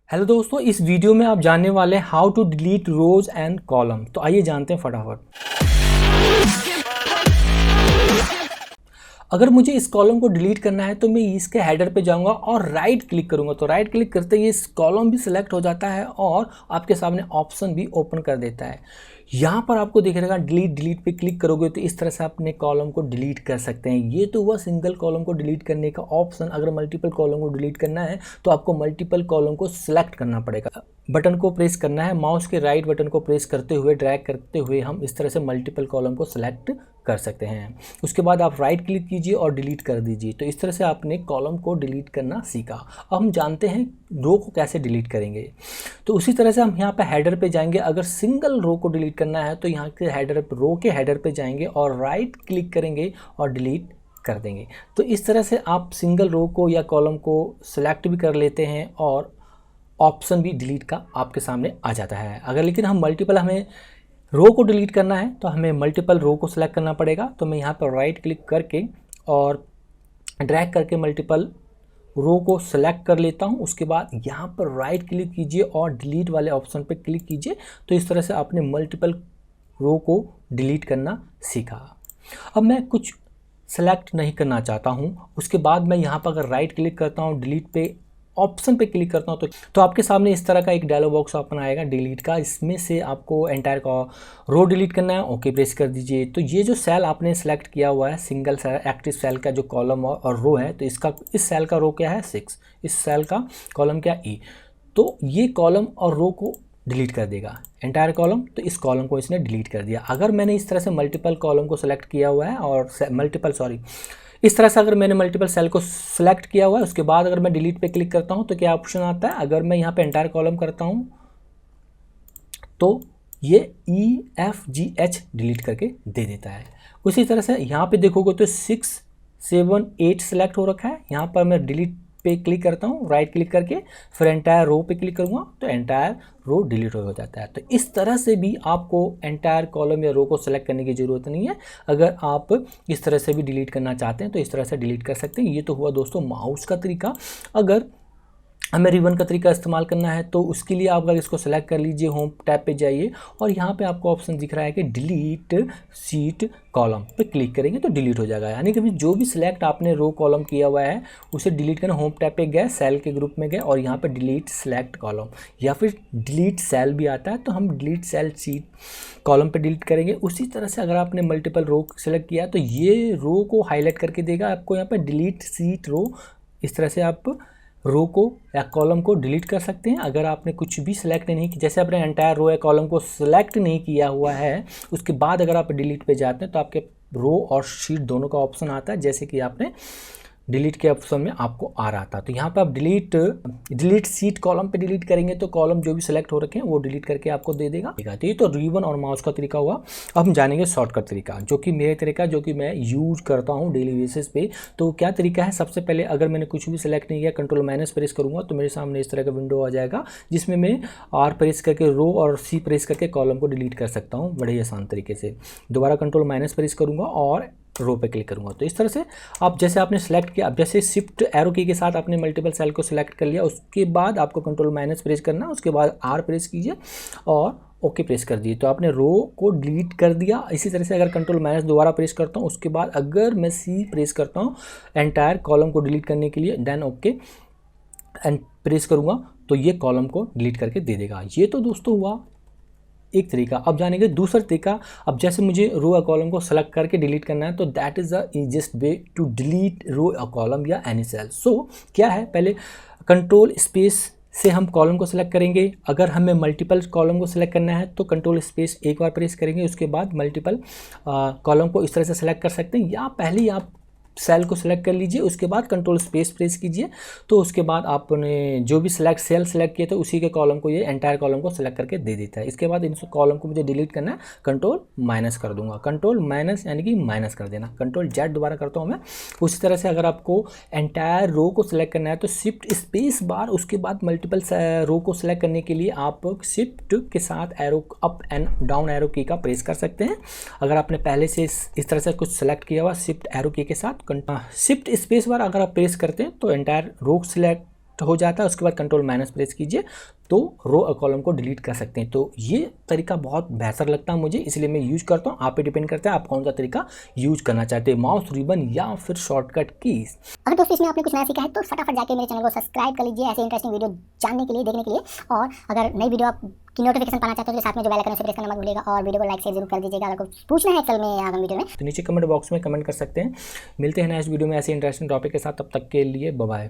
Hello दोस्तों, इस video में आप जानने वाले हैं how to delete rows and column. तो आइए जानते हैं फटाफट। अगर मुझे इस कॉलम को डिलीट करना है तो मैं इसके हेडर पे जाऊंगा और राइट क्लिक करूंगा। तो राइट क्लिक करते ही इस कॉलम भी सिलेक्ट हो जाता है और आपके सामने ऑप्शन भी ओपन कर देता है। यहाँ पर आपको दिख रहेगा डिलीट पे क्लिक करोगे तो इस तरह से अपने कॉलम को डिलीट कर सकते हैं। ये तो हुआ सिंगल कॉलम को डिलीट करने का ऑप्शन। अगर मल्टीपल कॉलम को डिलीट करना है तो आपको मल्टीपल कॉलम को सिलेक्ट करना पड़ेगा। बटन को प्रेस करना है, माउस के राइट बटन को प्रेस करते हुए ड्रैग करते हुए हम इस तरह से मल्टीपल कॉलम को सिलेक्ट कर सकते हैं। उसके बाद आप राइट क्लिक कीजिए और डिलीट कर दीजिए। तो इस तरह से आपने कॉलम को डिलीट करना सीखा। अब हम जानते हैं रो को कैसे डिलीट करेंगे। तो उसी तरह से हम यहाँ पे हेडर पे जाएंगे। अगर सिंगल रो को डिलीट करना है तो यहाँ के हेडर रो के हेडर पे जाएंगे और राइट क्लिक करेंगे और डिलीट कर देंगे। तो इस तरह से आप सिंगल रो को या कॉलम को सिलेक्ट भी कर लेते हैं और ऑप्शन भी डिलीट का आपके सामने आ जाता है। अगर लेकिन हम मल्टीपल हमें रो को डिलीट करना है तो हमें मल्टीपल रो को सिलेक्ट करना पड़ेगा। तो मैं यहाँ पर राइट क्लिक करके और ड्रैग करके मल्टीपल रो को सिलेक्ट कर लेता हूँ। उसके बाद यहाँ पर राइट क्लिक कीजिए और डिलीट वाले ऑप्शन पर क्लिक कीजिए। तो इस तरह से आपने मल्टीपल रो को डिलीट करना सीखा। अब मैं कुछ सेलेक्ट नहीं करना चाहता हूँ। उसके बाद मैं यहाँ पर अगर राइट क्लिक करता हूँ, डिलीट पे ऑप्शन पे क्लिक करता हूँ तो आपके सामने इस तरह का एक डायलॉग बॉक्स ओपन आएगा डिलीट का। इसमें से आपको एंटायर का रो डिलीट करना है। ओके प्रेस कर दीजिए। तो ये जो सेल आपने सेलेक्ट किया हुआ है सिंगल सेल एक्टिव सेल का जो कॉलम और रो है, तो इसका इस सेल का रो क्या है 6, इस सेल का कॉलम क्या ई। तो ये कॉलम और रो को डिलीट कर देगा एंटायर कॉलम। तो इस कॉलम को इसने डिलीट कर दिया। अगर मैंने इस तरह से मल्टीपल कॉलम को सेलेक्ट किया हुआ है और इस तरह से अगर मैंने मल्टीपल सेल को सिलेक्ट किया हुआ है, उसके बाद अगर मैं डिलीट पे क्लिक करता हूं तो क्या ऑप्शन आता है। अगर मैं यहाँ पे एंटायर कॉलम करता हूं तो ये EFGH डिलीट करके दे देता है। उसी तरह से यहाँ पे देखोगे तो 6, 7, 8 सेलेक्ट हो रखा है। यहाँ पर मैं डिलीट पे क्लिक करता हूँ राइट क्लिक करके, फिर एंटायर रो पे क्लिक करूँगा तो एंटायर रो डिलीट हो जाता है। तो इस तरह से भी आपको एंटायर कॉलम या रो को सेलेक्ट करने की ज़रूरत नहीं है। अगर आप इस तरह से भी डिलीट करना चाहते हैं तो इस तरह से डिलीट कर सकते हैं। ये तो हुआ दोस्तों माउस का तरीका। अगर हमें रिबन का तरीका इस्तेमाल करना है तो उसके लिए आप अगर इसको सेलेक्ट कर लीजिए, होम टैब पे जाइए और यहाँ पे आपको ऑप्शन दिख रहा है कि डिलीट सीट कॉलम पे क्लिक करेंगे तो डिलीट हो जाएगा। यानी कि जो भी सिलेक्ट आपने रो कॉलम किया हुआ है उसे डिलीट करना। होम टैब पे गए, सेल के ग्रुप में गए और यहाँ पे डिलीट सेलेक्ट कॉलम या फिर डिलीट सेल भी आता है, तो हम डिलीट सेल सीट कॉलम पे डिलीट करेंगे। उसी तरह से अगर आपने मल्टीपल रो सेलेक्ट किया तो ये रो को हाईलाइट करके देगा आपको यहाँ पर डिलीट सीट रो। इस तरह से आप रो को या कॉलम को डिलीट कर सकते हैं। अगर आपने कुछ भी सिलेक्ट नहीं किया, जैसे आपने एंटायर रो या कॉलम को सिलेक्ट नहीं किया हुआ है, उसके बाद अगर आप डिलीट पे जाते हैं तो आपके रो और शीट दोनों का ऑप्शन आता है, जैसे कि आपने डिलीट के ऑप्शन में आपको आ रहा था। तो यहाँ पे आप डिलीट सीट कॉलम पे डिलीट करेंगे तो कॉलम जो भी सिलेक्ट हो रखे हैं वो डिलीट करके आपको दे देगा। तो ये तो रिबन और माउस का तरीका हुआ। अब हम जानेंगे शॉर्टकट तरीका, जो कि मेरे तरीका जो कि मैं यूज करता हूँ डेली बेसिस पे। तो क्या तरीका है, सबसे पहले अगर मैंने कुछ भी सिलेक्ट नहीं किया, कंट्रोल माइनस प्रेस करूँगा तो मेरे सामने इस तरह का विंडो आ जाएगा जिसमें मैं R प्रेस करके रो और C प्रेस करके कॉलम को डिलीट कर सकता हूँ बड़े ही आसान तरीके से। दोबारा कंट्रोल माइनस प्रेस करूँगा और रो पे क्लिक करूंगा। तो इस तरह से आप जैसे आपने सेलेक्ट किया, अब जैसे शिफ्ट एरो की के साथ आपने मल्टीपल सेल को सिलेक्ट कर लिया, उसके बाद आपको कंट्रोल माइनस प्रेस करना, उसके बाद R प्रेस कीजिए और ओके प्रेस कर दिए तो आपने रो को डिलीट कर दिया। इसी तरह से अगर कंट्रोल माइनस दोबारा प्रेस करता हूँ, उसके बाद अगर मैं C प्रेस करता हूँ एंटायर कॉलम को डिलीट करने के लिए, देन ओके एंड प्रेस करूँगा तो ये कॉलम को डिलीट करके दे देगा। ये तो दोस्तों हुआ एक तरीका। अब जानेंगे दूसरा तरीका। अब जैसे मुझे रो या कॉलम को सेलेक्ट करके डिलीट करना है तो that is the easiest way to delete row या कॉलम या एनी सेल। सो क्या है, पहले कंट्रोल स्पेस से हम कॉलम को सिलेक्ट करेंगे। अगर हमें मल्टीपल कॉलम को सिलेक्ट करना है तो कंट्रोल स्पेस एक बार प्रेस करेंगे, उसके बाद मल्टीपल कॉलम को इस तरह से सिलेक्ट कर सकते हैं, या पहले ही आप सेल को सिलेक्ट कर लीजिए, उसके बाद कंट्रोल स्पेस प्रेस कीजिए तो उसके बाद आपने जो भी सेल सेलेक्ट किए थे उसी के कॉलम को ये एंटायर कॉलम को सिलेक्ट करके दे देता है। इसके बाद इन कॉलम को मुझे डिलीट करना है, कंट्रोल माइनस कर दूंगा। कंट्रोल माइनस यानी कि माइनस कर देना, कंट्रोल जेड दोबारा करता हूँ मैं। उसी तरह से अगर आपको एंटायर रो को सिलेक्ट करना है तो शिफ्ट स्पेस बार, उसके बाद मल्टीपल रो को सिलेक्ट करने के लिए आप शिफ्ट के साथ arrow up and down arrow की का प्रेस कर सकते हैं। अगर आपने पहले से इस तरह से कुछ सेलेक्ट किया हुआ, शिफ्ट एरो की के साथ शिफ्ट स्पेस बार अगर आप प्रेस करते हैं तो एंटायर रो सिलेक्ट हो जाता है, उसके बाद कंट्रोल माइनस प्रेस कीजिए तो रो और कॉलम को डिलीट कर सकते हैं। तो ये तरीका बहुत बेहतर लगता है मुझे, इसलिए मैं यूज करता हूँ। आप पे डिपेंड करता है आप कौन सा तरीका यूज करना चाहते हैं, माउस, रिबन या फिर शॉर्टकट कीज। अगर दोस्तों इसमें आपने कुछ नया सीखा है तो फटाफट जाके मेरे चैनल को सब्सक्राइब कर लीजिए ऐसे इंटरेस्टिंग वीडियो जानने के लिए, देखने के लिए। और अगर नई वीडियो आप की नोटिफिकेशन पाना चाहते हो तो साथ में जो बेल आइकन है उसे प्रेस करना मत भूलिएगा और वीडियो को लाइक शेयर जरूर कर दीजिएगा अगर कुछ पूछना है एक्सेल में या आगामी वीडियो में। तो नीचे कमेंट बॉक्स में कमेंट कर सकते हैं। मिलते हैं नेक्स्ट वीडियो में ऐसे इंटरेस्टिंग टॉपिक के साथ, तब तक के लिए बाय बाय।